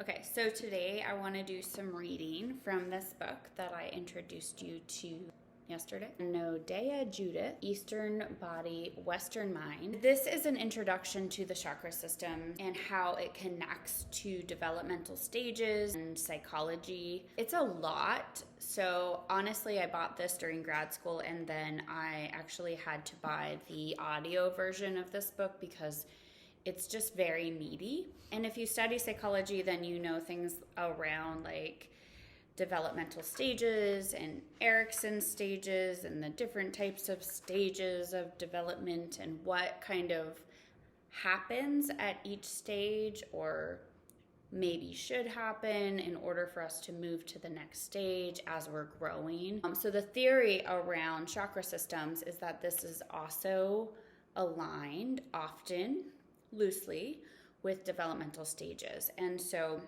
Okay, so today I want to do some reading from this book that I introduced you to yesterday. Anodea, A.Judith, Eastern Body, Western Mind. This is an introduction to the chakra system and how it connects to developmental stages and psychology. It's a lot. So honestly, I bought this during grad school and then I actually had to buy the audio version of this book because it's just very meaty. And if you study psychology, then you know things around like developmental stages and Erikson's stages and the different types of stages of development and what kind of happens at each stage or maybe should happen in order for us to move to the next stage as we're growing. So the theory around chakra systems is that this is also aligned often loosely with developmental stages. And so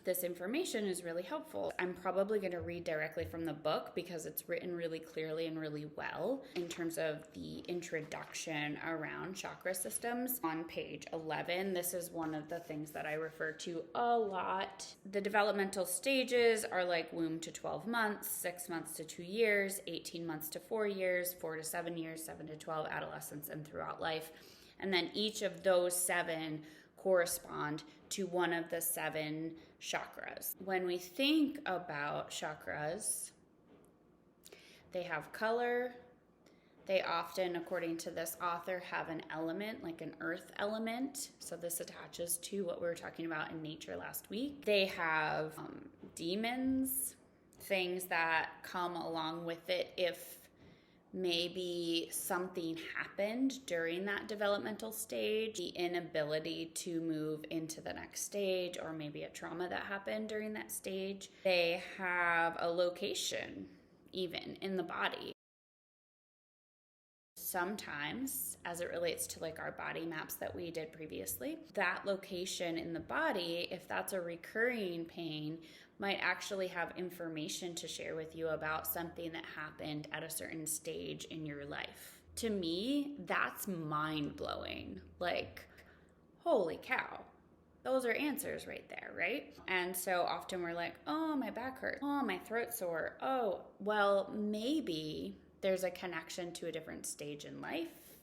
this information is really helpful. I'm probably going to read directly from the book because it's written really clearly and really well in terms of the introduction around chakra systems. On page 11, this is one of the things that I refer to a lot. The developmental stages are like womb to 12 months, 6 months to 2 years, 18 months to 4 years, 4 to 7 years, 7 to 12, adolescence, and throughout life. And then each of those 7 correspond to one of the 7 chakras. When we think about chakras, they have color. They often, according to this author, have an element, like an earth element. So this attaches to what we were talking about in nature last week. They have demons, things that come along with it if maybe something happened during that developmental stage, the inability to move into the next stage, or maybe a trauma that happened during that stage. They have a location, even in the body. Sometimes, as it relates to like our body maps that we did previously, that location in the body, if that's a recurring pain, might actually have information to share with you about something that happened at a certain stage in your life. To me, that's mind-blowing. Like, holy cow. Those are answers right there, right? And so often we're like, oh, my back hurts. Oh, my throat's sore. Oh, well, maybe there's a connection to a different stage in life.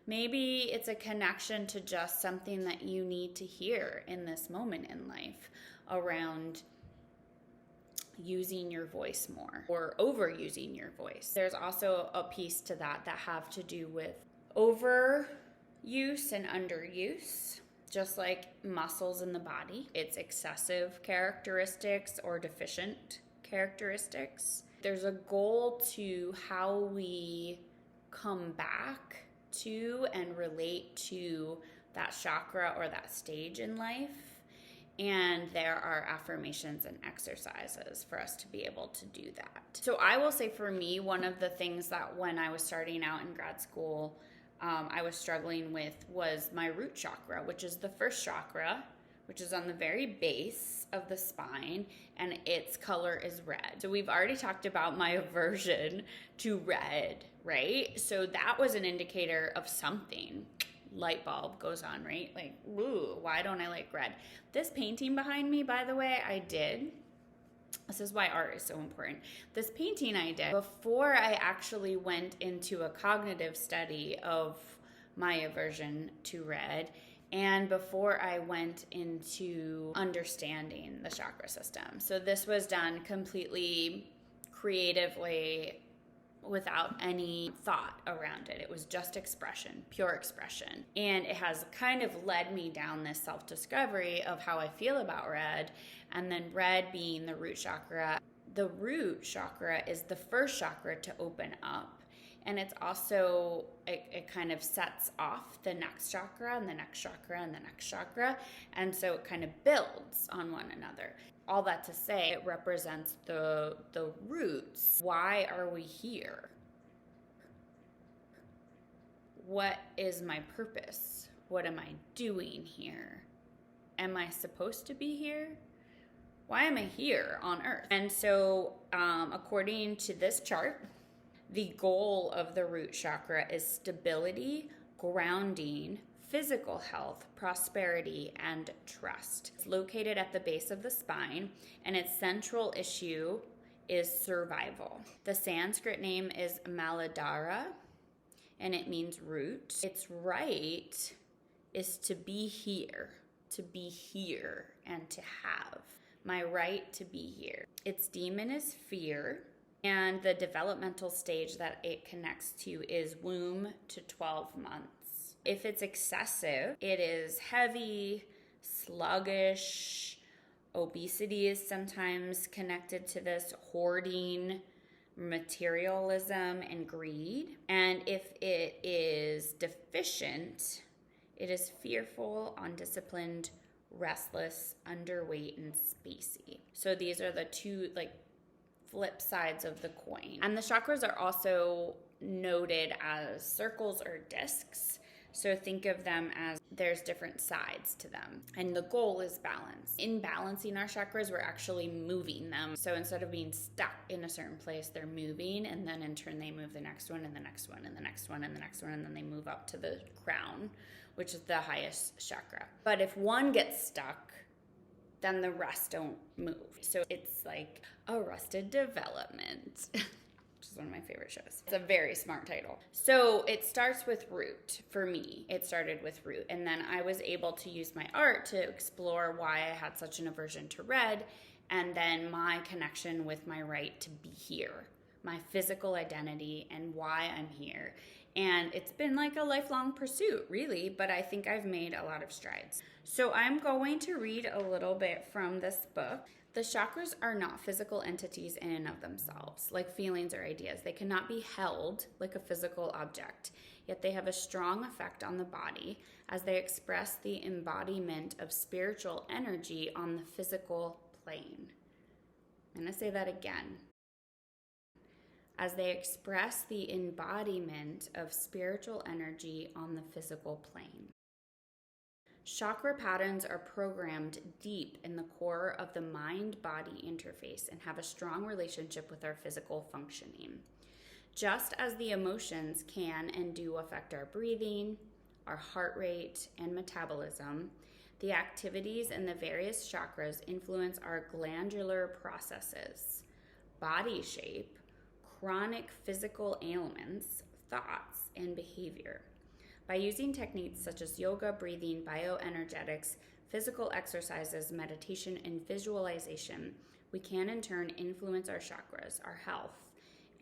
Maybe it's a connection to just something that you need to hear in this moment in life around using your voice more or overusing your voice. There's also a piece to that have to do with overuse and underuse, just like muscles in the body. It's excessive characteristics or deficient characteristics. There's a goal to how we come back to and relate to that chakra or that stage in life. And there are affirmations and exercises for us to be able to do that. So I will say for me, one of the things that when I was starting out in grad school, I was struggling with was my root chakra, which is the first chakra, which is on the very base of the spine, and its color is red. So we've already talked about my aversion to red, right? So that was an indicator of something. Light bulb goes on, right? Like, ooh, why don't I like red? This painting behind me, by the way, I did. This is why art is so important. This painting I did before I actually went into a cognitive study of my aversion to red and before I went into understanding the chakra system. So this was done completely creatively without any thought around it. It was just expression, pure expression. And it has kind of led me down this self-discovery of how I feel about red. And then red being the root chakra. The root chakra is the first chakra to open up. And it's also, it kind of sets off the next chakra and the next chakra and the next chakra. And so it kind of builds on one another. All that to say, it represents the roots. Why are we here? What is my purpose? What am I doing here? Am I supposed to be here? Why am I here on Earth? And so, according to this chart, the goal of the root chakra is stability, grounding, physical health, prosperity, and trust. It's located at the base of the spine, and its central issue is survival. The Sanskrit name is Muladhara, and it means root. Its right is to be here and to have. My right to be here. Its demon is fear, and the developmental stage that it connects to is womb to 12 months. If it's excessive, it is heavy, sluggish. Obesity is sometimes connected to this, hoarding, materialism, and greed. And if it is deficient, it is fearful, undisciplined, restless, underweight, and spacey. So these are the two flip sides of the coin. And the chakras are also noted as circles or discs. So think of them as there's different sides to them. And the goal is balance. In balancing our chakras, we're actually moving them. So instead of being stuck in a certain place, they're moving, and then in turn they move the next one and the next one and the next one and the next one, and then they move up to the crown, which is the highest chakra. But if one gets stuck, then the rest don't move. So it's like Arrested Development, which is one of my favorite shows. It's a very smart title. So it starts with root. For me, it started with root. And then I was able to use my art to explore why I had such an aversion to red, and then my connection with my right to be here, my physical identity, and why I'm here. And it's been like a lifelong pursuit, really, but I think I've made a lot of strides. So I'm going to read a little bit from this book. The chakras are not physical entities in and of themselves, like feelings or ideas. They cannot be held like a physical object, yet they have a strong effect on the body as they express the embodiment of spiritual energy on the physical plane. I'm going to say that again. As they express the embodiment of spiritual energy on the physical plane. Chakra patterns are programmed deep in the core of the mind-body interface and have a strong relationship with our physical functioning. Just as the emotions can and do affect our breathing, our heart rate, and metabolism, the activities in the various chakras influence our glandular processes, body shape, chronic physical ailments, thoughts, and behavior. By using techniques such as yoga, breathing, bioenergetics, physical exercises, meditation, and visualization, we can in turn influence our chakras, our health,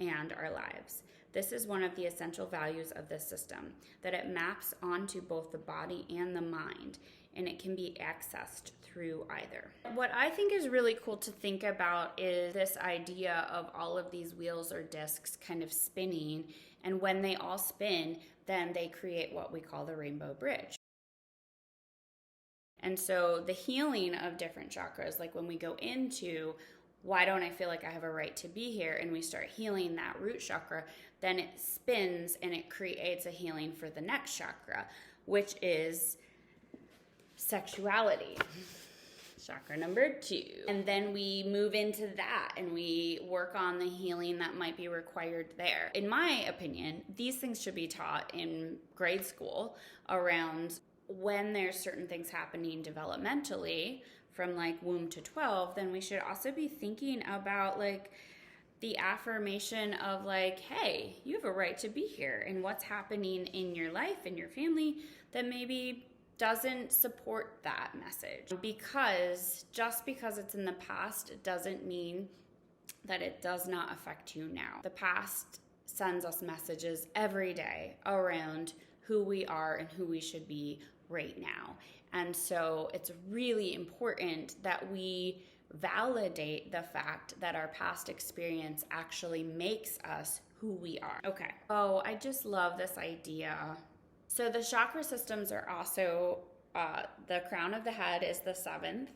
and our lives. This is one of the essential values of this system, that it maps onto both the body and the mind, and it can be accessed through either. What I think is really cool to think about is this idea of all of these wheels or discs kind of spinning, and when they all spin, then they create what we call the rainbow bridge. And so the healing of different chakras, like when we go into why don't I feel like I have a right to be here, and we start healing that root chakra, then it spins and it creates a healing for the next chakra, which is sexuality. Chakra number 2. And then we move into that and we work on the healing that might be required there. In my opinion, these things should be taught in grade school around when there's certain things happening developmentally from like womb to 12, then we should also be thinking about like the affirmation of like, hey, you have a right to be here, and what's happening in your life and your family that maybe doesn't support that message. Because just because it's in the past, it doesn't mean that it does not affect you now. The past sends us messages every day around who we are and who we should be right now. And so it's really important that we validate the fact that our past experience actually makes us who we are. Okay. Oh, I just love this idea. So the chakra systems are also, the crown of the head is the 7th,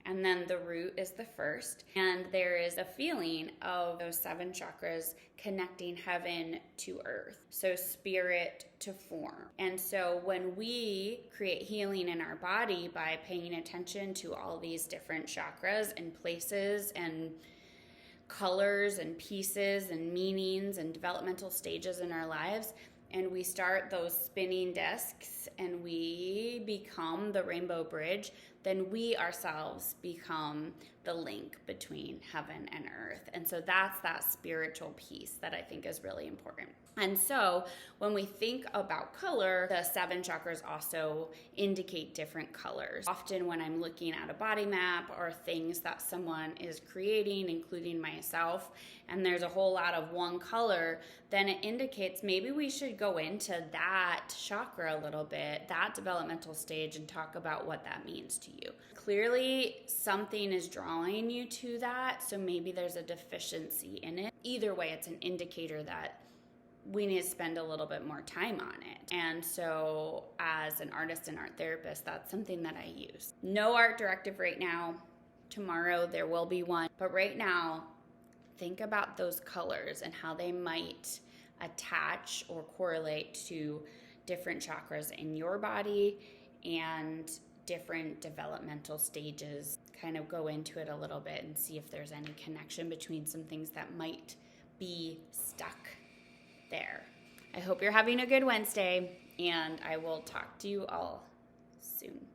and then the root is the 1st. And there is a feeling of those 7 chakras connecting heaven to earth, so spirit to form. And so when we create healing in our body by paying attention to all these different chakras and places and colors and pieces and meanings and developmental stages in our lives, and we start those spinning discs and we become the rainbow bridge, then we ourselves become the link between heaven and earth. And so that's that spiritual piece that I think is really important. And so when we think about color, the 7 chakras also indicate different colors. Often when I'm looking at a body map or things that someone is creating, including myself, and there's a whole lot of one color, then it indicates maybe we should go into that chakra a little bit, that developmental stage, and talk about what that means to you. Clearly, something is drawing you to that, so maybe there's a deficiency in it. Either way, it's an indicator that we need to spend a little bit more time on it. And so as an artist and art therapist, that's something that I use. No art directive right now. Tomorrow there will be one. But right now, think about those colors and how they might attach or correlate to different chakras in your body and different developmental stages. Kind of go into it a little bit and see if there's any connection between some things that might be stuck there. I hope you're having a good Wednesday, and I will talk to you all soon.